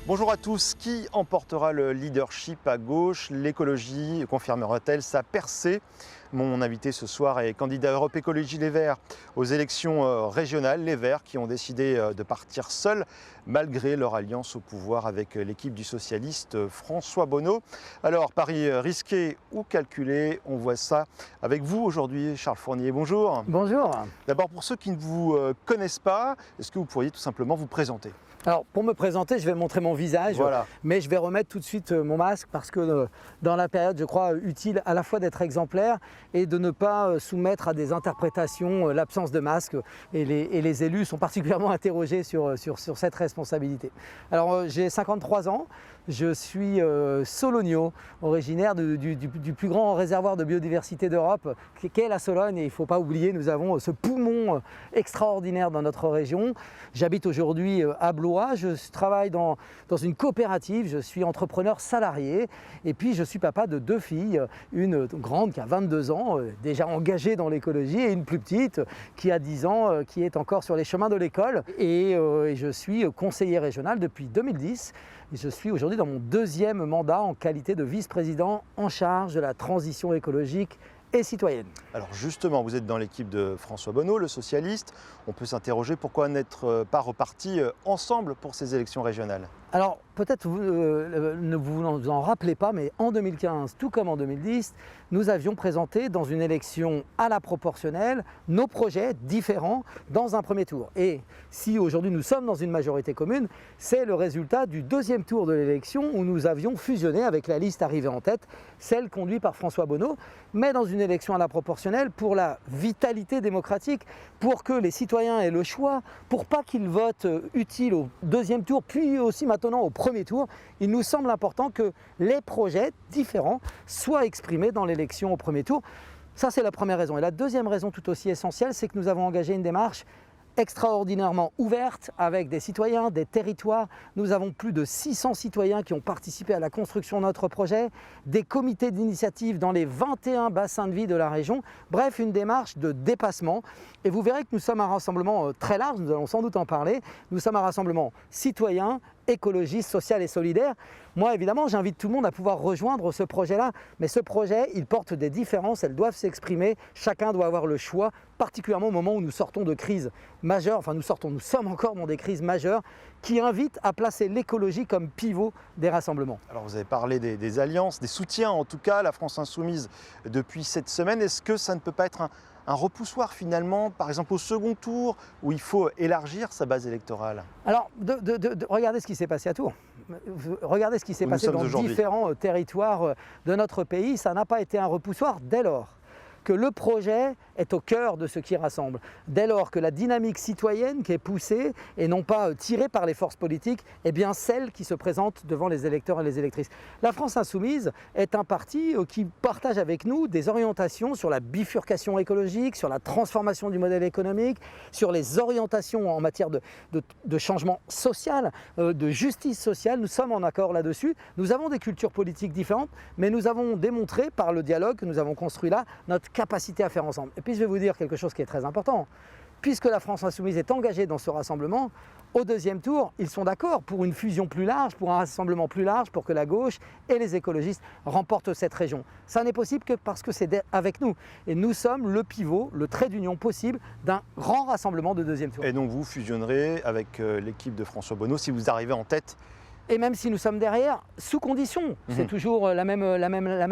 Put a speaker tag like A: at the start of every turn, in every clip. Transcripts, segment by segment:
A: Bonjour à tous. Qui emportera le leadership à gauche? L'écologie confirmera-t-elle sa percée? Mon invité ce soir est candidat Europe Écologie Les Verts aux élections régionales. Les Verts qui ont décidé de partir seuls malgré leur alliance au pouvoir avec l'équipe du socialiste François Bonneau. Alors, pari risqué ou calculé, on voit ça avec vous aujourd'hui, Charles Fournier. Bonjour.
B: Bonjour.
A: D'abord, pour ceux qui ne vous connaissent pas, est-ce que vous pourriez tout simplement vous présenter?
B: Alors pour me présenter, je vais montrer mon visage,
A: Voilà.
B: mais je vais remettre tout de suite mon masque parce que dans la période, je crois, utile à la fois d'être exemplaire et de ne pas soumettre à des interprétations l'absence de masque. Et les élus sont particulièrement interrogés sur cette responsabilité. Alors j'ai 53 ans, je suis sologno, originaire du plus grand réservoir de biodiversité d'Europe, qu'est la Sologne. Et il ne faut pas oublier, nous avons ce poumon extraordinaire dans notre région. J'habite aujourd'hui à Blois. Je travaille dans une coopérative, je suis entrepreneur salarié et puis je suis papa de 2 filles, une grande qui a 22 ans, déjà engagée dans l'écologie, et une plus petite qui a 10 ans, qui est encore sur les chemins de l'école. Et je suis conseiller régional depuis 2010 et je suis aujourd'hui dans mon 2e mandat en qualité de vice-président en charge de la transition écologique et citoyenne.
A: Alors justement, vous êtes dans l'équipe de François Bonneau, le socialiste. On peut s'interroger pourquoi n'être pas repartis ensemble pour ces élections régionales?
B: Alors peut-être vous ne vous en rappelez pas, mais en 2015, tout comme en 2010, nous avions présenté dans une élection à la proportionnelle nos projets différents dans un premier tour. Et si aujourd'hui nous sommes dans une majorité commune, c'est le résultat du 2e tour de l'élection où nous avions fusionné avec la liste arrivée en tête, celle conduite par François Bonneau, mais dans une élection à la proportionnelle pour la vitalité démocratique, pour que les citoyens aient le choix, pour pas qu'ils votent utile au 2e tour, puis aussi maintenant au 1er tour. Il nous semble important que les projets différents soient exprimés dans l'élection au 1er tour. Ça, c'est la première raison. Et la 2e raison tout aussi essentielle, c'est que nous avons engagé une démarche extraordinairement ouverte avec des citoyens, des territoires. Nous avons plus de 600 citoyens qui ont participé à la construction de notre projet, des comités d'initiative dans les 21 bassins de vie de la région. Bref, une démarche de dépassement. Et vous verrez que nous sommes un rassemblement très large, nous allons sans doute en parler. Nous sommes un rassemblement citoyen, écologiste, social et solidaire. Moi, évidemment, j'invite tout le monde à pouvoir rejoindre ce projet-là. Mais ce projet, il porte des différences, elles doivent s'exprimer. Chacun doit avoir le choix, particulièrement au moment où nous sortons de crises majeures. Enfin, nous sommes encore dans des crises majeures qui invitent à placer l'écologie comme pivot des rassemblements.
A: Alors vous avez parlé des alliances, des soutiens en tout cas, la France Insoumise depuis cette semaine. Est-ce que ça ne peut pas être un repoussoir finalement, par exemple au 2e tour, où il faut élargir sa base électorale?
B: Alors, regardez ce qui s'est passé à Tours. Regardez ce qui s'est passé dans différents territoires de notre pays. Ça n'a pas été un repoussoir dès lors que le projet est au cœur de ce qui rassemble, dès lors que la dynamique citoyenne qui est poussée et non pas tirée par les forces politiques est bien celle qui se présente devant les électeurs et les électrices. La France Insoumise est un parti qui partage avec nous des orientations sur la bifurcation écologique, sur la transformation du modèle économique, sur les orientations en matière de changement social, de justice sociale. Nous sommes en accord là-dessus. Nous avons des cultures politiques différentes, mais nous avons démontré par le dialogue que nous avons construit là notre capacité à faire ensemble. Et puis je vais vous dire quelque chose qui est très important. Puisque la France Insoumise est engagée dans ce rassemblement, au 2e tour, ils sont d'accord pour une fusion plus large, pour un rassemblement plus large, pour que la gauche et les écologistes remportent cette région. Ça n'est possible que parce que c'est avec nous. Et nous sommes le pivot, le trait d'union possible d'un grand rassemblement de 2e tour.
A: Et donc vous fusionnerez avec l'équipe de François Bonneau si vous arrivez en tête?
B: Et même si nous sommes derrière, sous condition, c'est toujours la même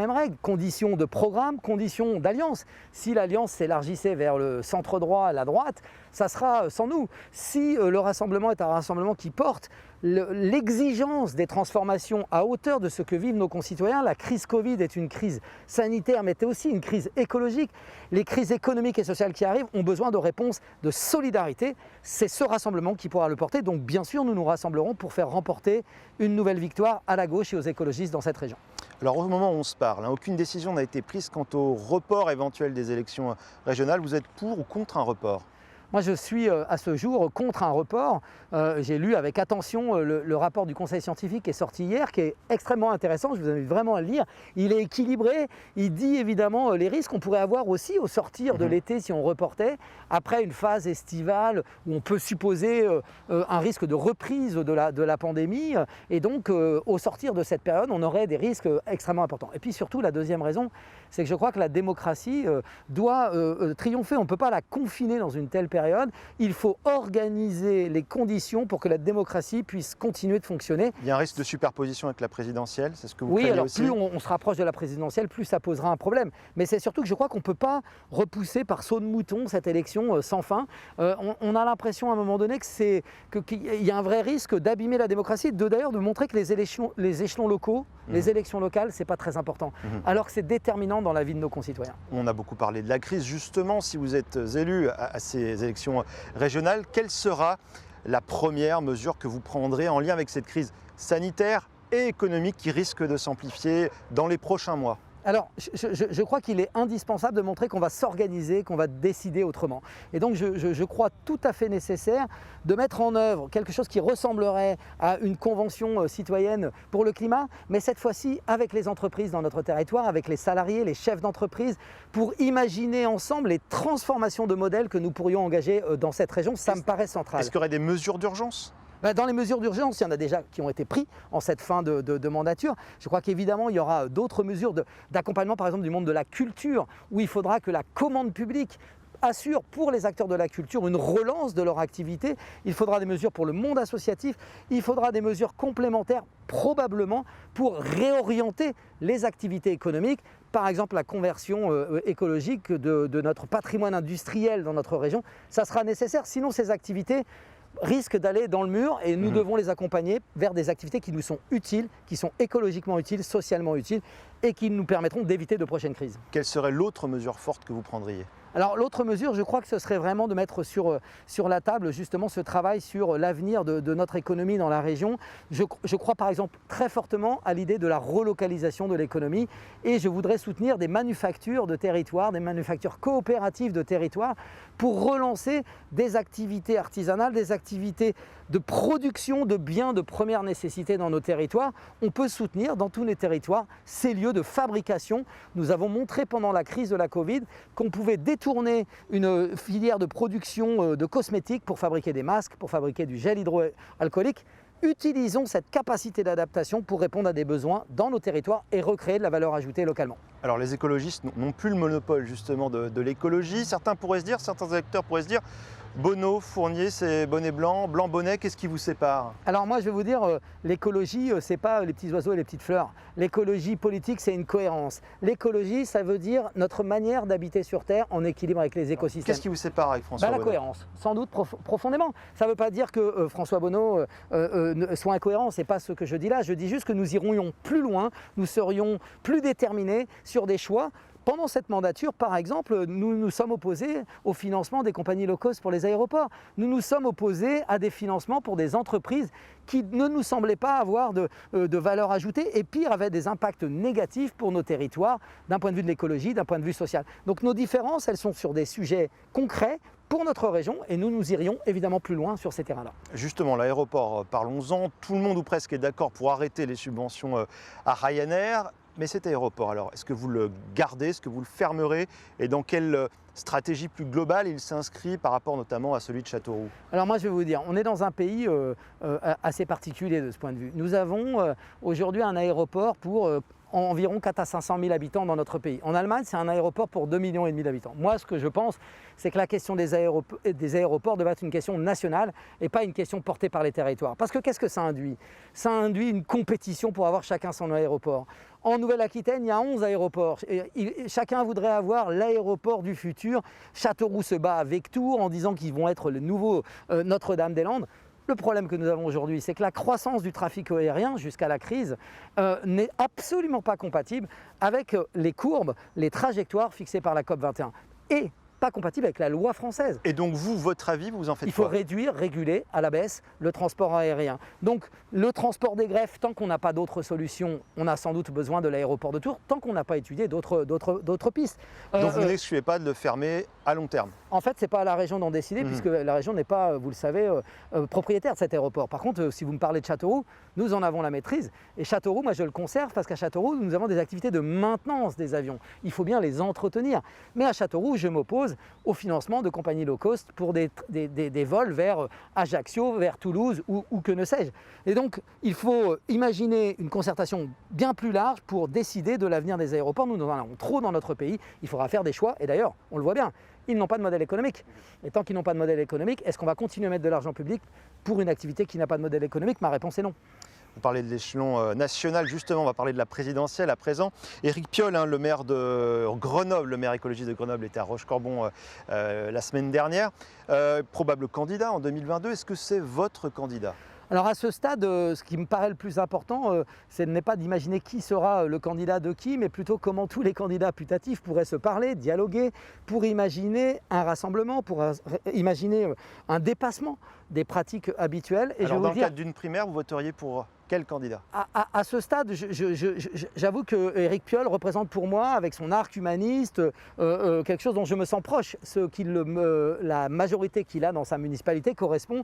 B: règle, condition de programme, condition d'alliance. Si l'alliance s'élargissait vers le centre droit, la droite, ça sera sans nous. Si le rassemblement est un rassemblement qui porte l'exigence des transformations à hauteur de ce que vivent nos concitoyens, la crise Covid est une crise sanitaire, mais c'est aussi une crise écologique. Les crises économiques et sociales qui arrivent ont besoin de réponses de solidarité. C'est ce rassemblement qui pourra le porter. Donc bien sûr, nous nous rassemblerons pour faire remporter une nouvelle victoire à la gauche et aux écologistes dans cette région.
A: Alors au moment où on se parle, aucune décision n'a été prise quant au report éventuel des élections régionales. Vous êtes pour ou contre un report?
B: Moi, je suis à ce jour contre un report. J'ai lu avec attention le rapport du Conseil scientifique qui est sorti hier, qui est extrêmement intéressant. Je vous invite vraiment à le lire. Il est équilibré. Il dit évidemment les risques qu'on pourrait avoir aussi au sortir de l'été si on reportait, après une phase estivale où on peut supposer un risque de reprise de la pandémie. Et donc, au sortir de cette période, on aurait des risques extrêmement importants. Et puis surtout, la deuxième raison, c'est que je crois que la démocratie doit triompher. On ne peut pas la confiner dans une telle période. Il faut organiser les conditions pour que la démocratie puisse continuer de fonctionner.
A: Il y a un risque de superposition avec la présidentielle, c'est ce que vous
B: craignez
A: alors
B: aussi? Plus on se rapproche de la présidentielle, plus ça posera un problème. Mais c'est surtout que je crois qu'on ne peut pas repousser par saut de mouton cette élection sans fin. On a l'impression à un moment donné qu'il y a un vrai risque d'abîmer la démocratie, d'ailleurs de montrer que les échelons locaux, les élections locales, ce n'est pas très important, alors que c'est déterminant dans la vie de nos concitoyens.
A: On a beaucoup parlé de la crise. Justement, si vous êtes élu à ces élections régionales, quelle sera la première mesure que vous prendrez en lien avec cette crise sanitaire et économique qui risque de s'amplifier dans les prochains mois ?
B: Alors, je crois qu'il est indispensable de montrer qu'on va s'organiser, qu'on va décider autrement. Et donc, je crois tout à fait nécessaire de mettre en œuvre quelque chose qui ressemblerait à une convention citoyenne pour le climat, mais cette fois-ci avec les entreprises dans notre territoire, avec les salariés, les chefs d'entreprise, pour imaginer ensemble les transformations de modèles que nous pourrions engager dans cette région. Ça me paraît central.
A: Est-ce qu'il y aurait des mesures d'urgence ?
B: Dans les mesures d'urgence, il y en a déjà qui ont été prises en cette fin de mandature. Je crois qu'évidemment, il y aura d'autres mesures d'accompagnement, par exemple du monde de la culture, où il faudra que la commande publique assure pour les acteurs de la culture une relance de leur activité. Il faudra des mesures pour le monde associatif. Il faudra des mesures complémentaires, probablement, pour réorienter les activités économiques. Par exemple, la conversion écologique de notre patrimoine industriel dans notre région. Ça sera nécessaire, sinon ces activités risquent d'aller dans le mur et nous devons les accompagner vers des activités qui nous sont utiles, qui sont écologiquement utiles, socialement utiles et qui nous permettront d'éviter de prochaines crises.
A: Quelle serait l'autre mesure forte que vous prendriez ?
B: Alors l'autre mesure, je crois que ce serait vraiment de mettre sur la table justement ce travail sur l'avenir de notre économie dans la région. Je crois par exemple très fortement à l'idée de la relocalisation de l'économie et je voudrais soutenir des manufactures de territoire, des manufactures coopératives de territoire pour relancer des activités artisanales, des activités de production de biens de première nécessité dans nos territoires. On peut soutenir dans tous les territoires ces lieux de fabrication. Nous avons montré pendant la crise de la Covid qu'on pouvait détourner une filière de production de cosmétiques pour fabriquer des masques, pour fabriquer du gel hydroalcoolique. Utilisons cette capacité d'adaptation pour répondre à des besoins dans nos territoires et recréer de la valeur ajoutée localement.
A: Alors les écologistes n'ont plus le monopole justement de l'écologie. Certains acteurs pourraient se dire Bonneau, Fournier, c'est bonnet blanc, blanc bonnet, qu'est-ce qui vous sépare ?
B: Alors moi je vais vous dire, l'écologie, c'est pas les petits oiseaux et les petites fleurs. L'écologie politique, c'est une cohérence. L'écologie, ça veut dire notre manière d'habiter sur Terre en équilibre avec les écosystèmes.
A: Qu'est-ce qui vous sépare avec François Bonneau ?
B: La cohérence, sans doute profondément. Ça ne veut pas dire que François Bonneau soit incohérent, ce n'est pas ce que je dis là. Je dis juste que nous irions plus loin, nous serions plus déterminés sur des choix. Pendant cette mandature, par exemple, nous nous sommes opposés au financement des compagnies low cost pour les aéroports. Nous nous sommes opposés à des financements pour des entreprises qui ne nous semblaient pas avoir de valeur ajoutée et pire, avaient des impacts négatifs pour nos territoires d'un point de vue de l'écologie, d'un point de vue social. Donc nos différences, elles sont sur des sujets concrets pour notre région et nous irions évidemment plus loin sur ces terrains-là.
A: Justement, l'aéroport, parlons-en. Tout le monde ou presque est d'accord pour arrêter les subventions à Ryanair. Mais cet aéroport, alors, est-ce que vous le gardez, est-ce que vous le fermerez et dans quelle stratégie plus globale il s'inscrit par rapport notamment à celui de Châteauroux ?
B: Alors moi je vais vous dire, on est dans un pays assez particulier de ce point de vue. Nous avons aujourd'hui un aéroport pour environ 4 à 500 000 habitants dans notre pays. En Allemagne, c'est un aéroport pour 2,5 millions d'habitants. Moi, ce que je pense, c'est que la question des aéroports devrait être une question nationale et pas une question portée par les territoires. Parce que qu'est-ce que ça induit ? Ça induit une compétition pour avoir chacun son aéroport. En Nouvelle-Aquitaine, il y a 11 aéroports. Chacun voudrait avoir l'aéroport du futur. Châteauroux se bat avec Tours en disant qu'ils vont être le nouveau Notre-Dame-des-Landes. Le problème que nous avons aujourd'hui, c'est que la croissance du trafic aérien jusqu'à la crise n'est absolument pas compatible avec les courbes, les trajectoires fixées par la COP21 et pas compatible avec la loi française.
A: Et donc vous, votre avis, vous en faites quoi ?
B: Il faut réduire, réguler à la baisse le transport aérien. Donc le transport des greffes, tant qu'on n'a pas d'autres solutions, on a sans doute besoin de l'aéroport de Tours, tant qu'on n'a pas étudié d'autres pistes.
A: Donc vous n'excluez pas de le fermer à long terme ?
B: En fait, ce n'est pas à la région d'en décider, puisque la région n'est pas, vous le savez, propriétaire de cet aéroport. Par contre, si vous me parlez de Châteauroux, nous en avons la maîtrise. Et Châteauroux, moi je le conserve parce qu'à Châteauroux, nous avons des activités de maintenance des avions. Il faut bien les entretenir. Mais à Châteauroux, je m'oppose au financement de compagnies low cost pour des vols vers Ajaccio, vers Toulouse ou que ne sais-je. Et donc, il faut imaginer une concertation bien plus large pour décider de l'avenir des aéroports. Nous en avons trop dans notre pays. Il faudra faire des choix. Et d'ailleurs, on le voit bien. Ils n'ont pas de modèle économique. Et tant qu'ils n'ont pas de modèle économique, est-ce qu'on va continuer à mettre de l'argent public pour une activité qui n'a pas de modèle économique? Ma réponse est non.
A: Vous parlez de l'échelon national, justement, on va parler de la présidentielle à présent. Éric Piolle, le maire de Grenoble, le maire écologiste de Grenoble, était à Rochecorbon la semaine dernière. Probable candidat en 2022, est-ce que c'est votre candidat ?
B: Alors à ce stade, ce qui me paraît le plus important, ce n'est pas d'imaginer qui sera le candidat de qui, mais plutôt comment tous les candidats putatifs pourraient se parler, dialoguer, pour imaginer un rassemblement, pour imaginer un dépassement des pratiques habituelles.
A: Et alors dans le cadre d'une primaire, vous voteriez pour quel candidat ?
B: À ce stade, j'avoue que Éric Piolle représente pour moi, avec son arc humaniste, quelque chose dont je me sens proche. La majorité qu'il a dans sa municipalité correspond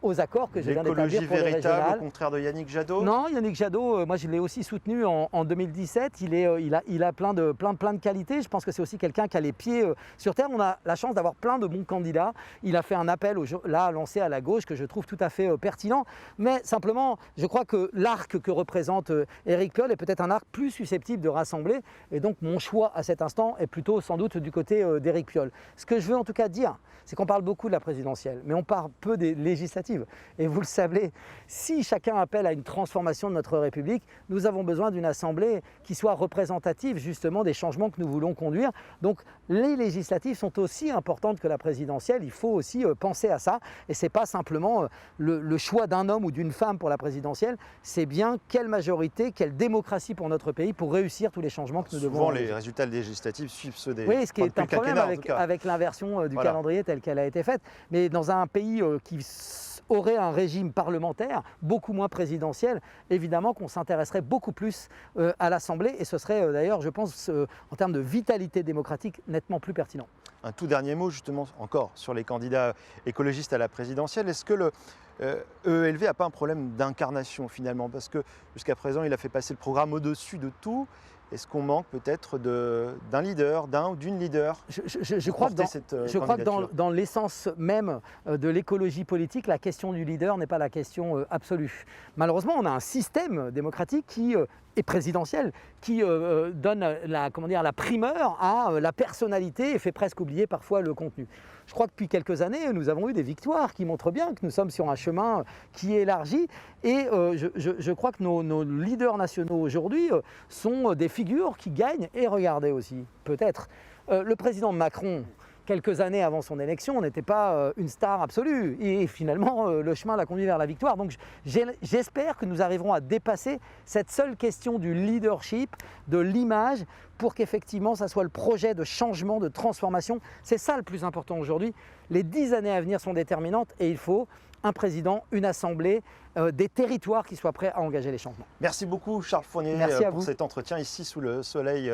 B: aux accords que je viens d'établir pour les régionales.
A: L'écologie véritable, au contraire de Yannick Jadot ?
B: Non, Yannick Jadot, moi je l'ai aussi soutenu en 2017. Il a plein de qualités. Je pense que c'est aussi quelqu'un qui a les pieds sur terre. On a la chance d'avoir plein de bons candidats. Il a fait un appel lancé à la gauche que je trouve tout à fait pertinent. Mais simplement, je crois que l'arc que représente Éric Piolle est peut-être un arc plus susceptible de rassembler. Et donc mon choix à cet instant est plutôt sans doute du côté d'Éric Piolle. Ce que je veux en tout cas dire, c'est qu'on parle beaucoup de la présidentielle, mais on parle peu des législatives. Et vous le savez, si chacun appelle à une transformation de notre République, nous avons besoin d'une assemblée qui soit représentative justement des changements que nous voulons conduire. Donc les législatives sont aussi importantes que la présidentielle, il faut aussi penser à ça. Et ce n'est pas simplement le choix d'un homme ou d'une femme pour la présidentielle, c'est bien quelle majorité, quelle démocratie pour notre pays pour réussir tous les changements que nous devons.
A: Souvent les résultats législatives suivent ceux des...
B: Oui, ce qui est un problème avec l'inversion du calendrier telle qu'elle a été faite. Mais dans un pays qui aurait un régime parlementaire beaucoup moins présidentiel, évidemment qu'on s'intéresserait beaucoup plus à l'Assemblée et ce serait d'ailleurs, je pense, en termes de vitalité démocratique, nettement plus pertinent.
A: Un tout dernier mot justement encore sur les candidats écologistes à la présidentielle. Est-ce que le EELV n'a pas un problème d'incarnation finalement? Parce que jusqu'à présent, il a fait passer le programme au-dessus de tout. Est-ce qu'on manque peut-être d'un leader, d'un ou d'une leader?
B: Je crois que dans l'essence même de l'écologie politique, la question du leader n'est pas la question absolue. Malheureusement, on a un système démocratique qui est présidentiel, qui donne la primeur à la personnalité et fait presque oublier parfois le contenu. Je crois que depuis quelques années, nous avons eu des victoires qui montrent bien que nous sommes sur un chemin qui est élargi. Et je crois que nos leaders nationaux aujourd'hui sont des figures qui gagnent. Et regardez aussi, peut-être, le président Macron, quelques années avant son élection, n'était pas une star absolue. Et finalement, le chemin l'a conduit vers la victoire. Donc j'espère que nous arriverons à dépasser cette seule question du leadership, de l'image, pour qu'effectivement, ça soit le projet de changement, de transformation. C'est ça le plus important aujourd'hui. Les 10 années à venir sont déterminantes et il faut un président, une assemblée, des territoires qui soient prêts à engager les changements.
A: Merci beaucoup Charles Fournier pour cet entretien ici sous le soleil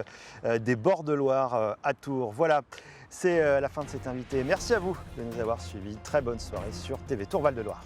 A: des bords de Loire à Tours. Voilà, c'est la fin de cet invité. Merci à vous de nous avoir suivis. Très bonne soirée sur TV Tour Val de Loire.